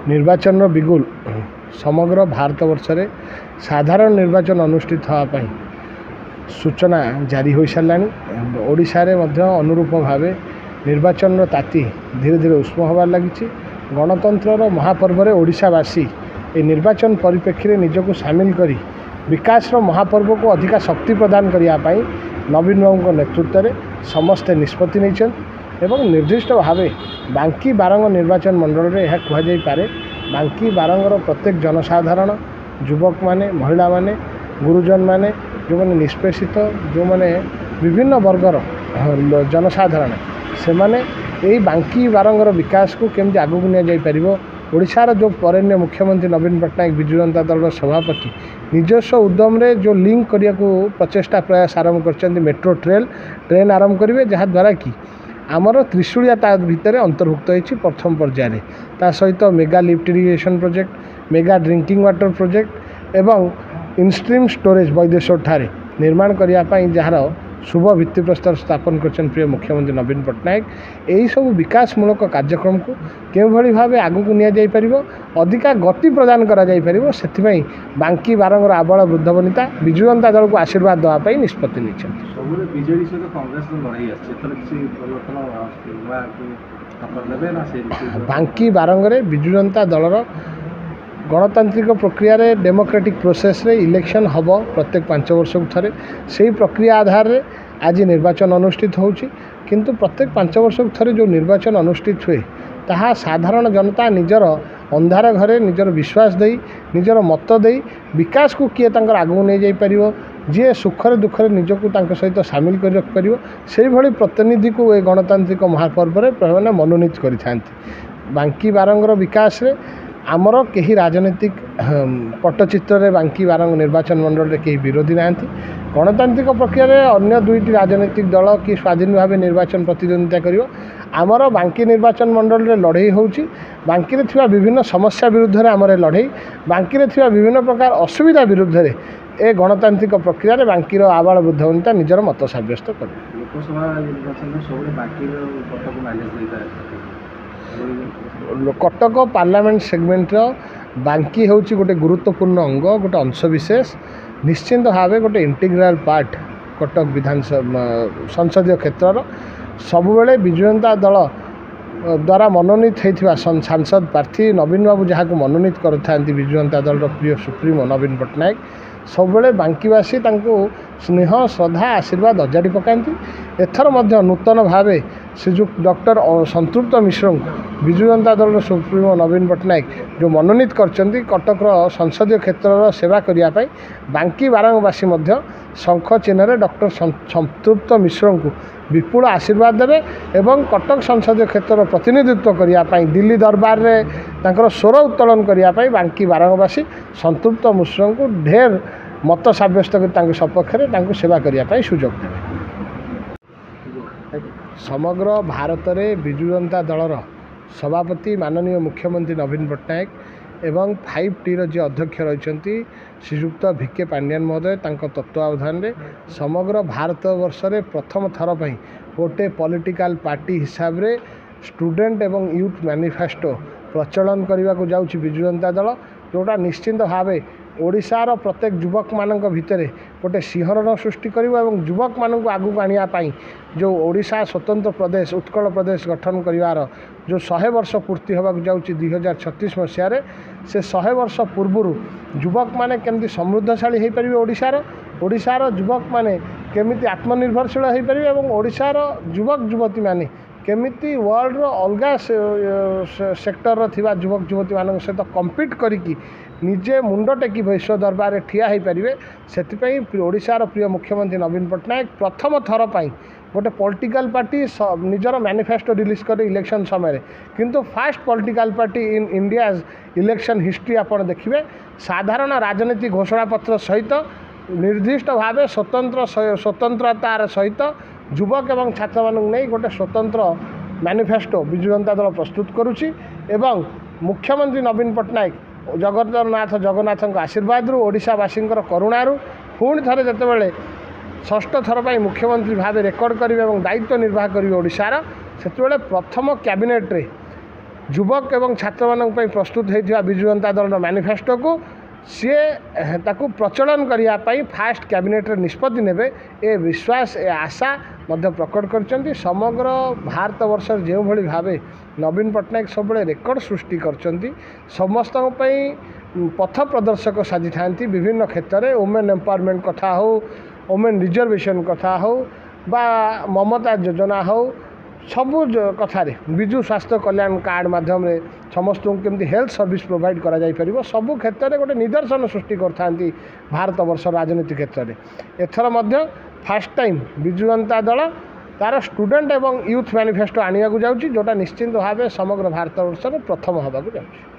निर्वाचन बिगुल समग्र भारतवर्ष में साधारण निर्वाचन अनुष्ठित होगापी सूचना जारी हो सारा ओडिशा रे मध्य अनुरूप भाव निर्वाचन ताती धीरे धीरे उष्म होबार लगी। गणतंत्र महापर्व रे ओडिशावासी ए निर्वाचन परिप्रेक्षी निजक सामिल करी विकास महापर्व को अधिक शक्ति प्रदान करने नवीन बाबू नेतृत्व में समस्ते निष्पत्ति नहीं एवं निर्दिष्ट भाव बांकी बारंग निर्वाचन मंडल में यह कहुपे बांकी बारंगर प्रत्येक जनसाधारण युवक माने महिला माने गुरुजन माने जो मैंने निष्पेषित जो मैंने विभिन्न वर्गर जनसाधारण से माने यही बांकी बारंगर विकास को केमती आगू नहीं ओडिशार जो परण्य मुख्यमंत्री नवीन पट्टनायक विजु जनता दल सभापति निजस्व उद्यम रे जो लिंक करिया को प्रचेषा प्रयास आरंभ कर मेट्रो ट्रेन आरंभ करेंगे जहाद्वारा कि आमर त्रिशूलिया ता भितर अंतर्भुक्त होती प्रथम पर्यायर ता सहित mega lift irrigation project mega drinking water project एवं इनस्ट्रीम स्टोरेज वैदेश्वर ठारे निर्माण करने जार शुभ भित्तिप्रस्तर स्थापन कर प्रिय मुख्यमंत्री नवीन पट्टनायक यही सब विकासमूलक कार्यक्रम को के भाव आगू को निपर अधिका गति प्रदान कर से बांकी बारंगर आबल वृद्ध वनिता विजु जनता दल को आशीर्वाद देवाई निष्पत्ति नहीं। बांकी बारंगरे विजु जनता दलर गणतांत्रिक प्रक्रिया रे डेमोक्रेटिक प्रोसेस रे इलेक्शन हम प्रत्येक 5 वर्ष को थे से प्रक्रिया आधार रे आज निर्वाचन अनुष्ठित होची किंतु प्रत्येक 5 वर्ष को थे जो निर्वाचन अनुष्ठित हुए ताहा साधारण जनता निजर अंधार घरे निजर विश्वास दे निजर मत दे विकास को किए आगू नहीं जाई परिवो जी सुखरे दुखरे निजक सहित सामिल कर रखिपर से भली प्रतिनिधि को ये गणतांत्रिक महापर्व में मनोनीत करि बांकी बारंगर विकास रे आमर कहीं राजनीतिक पट्टचित्र रे बांकी बारंग निर्वाचन मंडल रे कहीं विरोधी ना गणतांत्रिक प्रक्रिया रे अन्य दुईटी राजनीतिक दल कि स्वाधीन भाव निर्वाचन प्रतिद्वंदिता करिवो आमर बांकी निर्वाचन मंडल रे लड़ई होउची बांकी रे थिबा विभिन्न समस्या विरुद्ध रे आमर लड़ई बांकी रे थिबा विभिन्न प्रकार असुविधा विरुद्ध रे ए गणतांत्रिक प्रक्रिया रे बांकी रो आबाल वृद्ध वनिता निजर मत साब्यस्त कर लोकसभा निर्वाचन सब बांकी रो कटक माइलेज देता कटक पार्लियामेंट सेगमेंट बांकी होची गोटे गुरुत्वपूर्ण अंग गोटे अंशविशेष निश्चिंत भाव गोटे इंटीग्राल पार्ट कटक विधानसभा संसदीय क्षेत्र सबुबले विजु जनता दल द्वारा मनोनीत होता सांसद प्रार्थी नवीन बाबू जहाँ को मनोनीत करता विजु जनता दल प्रिय सुप्रीमो नवीन पट्टनायक सबुबले बांकीवासी स्नेह श्रद्धा आशीर्वाद अजाड़ी पकाती एथर मध्य नूतन भाव श्रीजुक्त डॉक्टर संतृप्त मिश्र विजु जनता दल सुप्रीमो नवीन पट्टनायक जो मनोनीत करछंती कटक संसदीय क्षेत्र सेवा करने बांकी बारंगवासी शंख चिन्ह डॉक्टर संतृप्त मिश्र को विपुल आशीर्वाद देवे एवं कटक संसदीय क्षेत्र प्रतिनिधित्व करने दिल्ली दरबार रे तांकर स्वर उत्तोलन करने बांकी बारंगवासी संतृप्त मिश्र को ढेर मत साब्यस्त कर सपक्ष में सेवा करने सुजोग देवे। समग्र भारत में विजु जनता दलर सभापति माननीय मुख्यमंत्री नवीन पट्टनायक एवं 5T जी अध्यक्ष रही श्रीजुक्त भिके पांडियान महोदय तत्वावधान में समग्र भारत वर्ष में प्रथम थर पर गोटे पॉलिटिकल पार्टी हिसाब रे स्टूडेंट एवं यूथ मैनिफेस्टो प्रचलन करने को जाऊँगी विजु जनता दल जोटा निश्चिंत भाव ओडिशार प्रत्येक युवक मानक भितर गोटे सिंहरण सृष्टि करिवो एवं युवक मानक आगू आनिया जो ओडिशा स्वतंत्र प्रदेश उत्कल प्रदेश गठन करिवार जो 100 वर्ष पूर्ति होगा जाऊँगी 2036 मसीह से 100 वर्ष पूर्व युवक माने केमती समृद्धशाली हो पारे ओडिशार युवक माने केमिति आत्मनिर्भरशील हो पारे एवं ओडिशार युवक युवती माने केमिति वर्ल्ड अलगा सेक्टर थिबा युवक युवती मान सहित कम्पिट करिकी निजे मुंड टेकी विश्व दरबार ठिया हो पारे से ओडिशार प्रिय मुख्यमंत्री नवीन पट्टनायक प्रथम थर पर गोटे पॉलिटिकल पार्टी निजर मैनिफेस्टो रिलीज करे इलेक्शन समय किंतु first political party in India election history आपड़ देखिए साधारण राजनीतिक घोषणा पत्र सहित निर्दिष्ट भाव स्वतंत्रतार सहित युवक एवं छात्र मानक नहीं गोटे स्वतंत्र मैनिफेस्टो विजु जनता दल प्रस्तुत करुच्ची एवं मुख्यमंत्री नवीन पट्टनायक जगन्नाथ आशीर्वाद ओडिशावासी करुणारू पुणी थे जितेबाला षष्ठ थर पर मुख्यमंत्री भाव रेकर्ड करेंगे और दायित्व निर्वाह करेंगे ओडिशार से प्रथम कैबिनेट रे ଯୁବକ ଏବଂ ଛାତ୍ରମାନଙ୍କ ପାଇଁ ପ୍ରସ୍ତୁତ ହୋଇଥିବା ବିଜୁ ଜନତା ଦଳର ମ୍ୟାନିଫେଷ୍ଟୋକୁ ସିଏ ତାକୁ ପ୍ରଚଳନ କରିବା ପାଇଁ ଫାଷ୍ଟ କ୍ୟାବିନେଟ୍ରେ ନିଷ୍ପତ୍ତି ନେବେ ଏ ବିଶ୍ୱାସ ଏ ଆଶା ମଧ୍ୟ ପ୍ରକଟ କରିଛନ୍ତି। ସମଗ୍ର ଭାରତବର୍ଷରେ ଯେଉଁଭଳି ଭାବେ ନବୀନ ପଟ୍ଟନାୟକ ସବୁବେଳେ ରେକର୍ଡ଼ ସୃଷ୍ଟି କରିଛନ୍ତି, ସମସ୍ତଙ୍କ ପାଇଁ ପଥ ପ୍ରଦର୍ଶକ ସାଜିଥାନ୍ତି ବିଭିନ୍ନ କ୍ଷେତ୍ରରେ। ଓମେନ୍ ଏମ୍ପାୱାରମେଣ୍ଟ କଥା ହେଉ, ଓମେନ୍ ରିଜର୍ଭେସନ୍ କଥା ହେଉ ବା ମମତା ଯୋଜନା ହେଉ, ସବୁ କଥାରେ ବିଜୁ ସ୍ୱାସ୍ଥ୍ୟ କଲ୍ୟାଣ କାର୍ଡ଼ ମାଧ୍ୟମରେ ସମସ୍ତଙ୍କୁ କେମିତି ହେଲ୍ଥ ସର୍ଭିସ୍ ପ୍ରୋଭାଇଡ଼ କରାଯାଇପାରିବ, ସବୁ କ୍ଷେତ୍ରରେ ଗୋଟେ ନିଦର୍ଶନ ସୃଷ୍ଟି କରିଥାନ୍ତି ଭାରତବର୍ଷ ରାଜନୀତି କ୍ଷେତ୍ରରେ। ଏଥର ମଧ୍ୟ ଫାର୍ଷ୍ଟ ଟାଇମ୍ ବିଜୁ ଜନତା ଦଳ ତା'ର ଷ୍ଟୁଡେଣ୍ଟ ଏବଂ ୟୁଥ୍ ମ୍ୟାନିଫେଷ୍ଟୋ ଆଣିବାକୁ ଯାଉଛି, ଯେଉଁଟା ନିଶ୍ଚିନ୍ତ ଭାବେ ସମଗ୍ର ଭାରତବର୍ଷରେ ପ୍ରଥମ ହେବାକୁ ଯାଉଛି।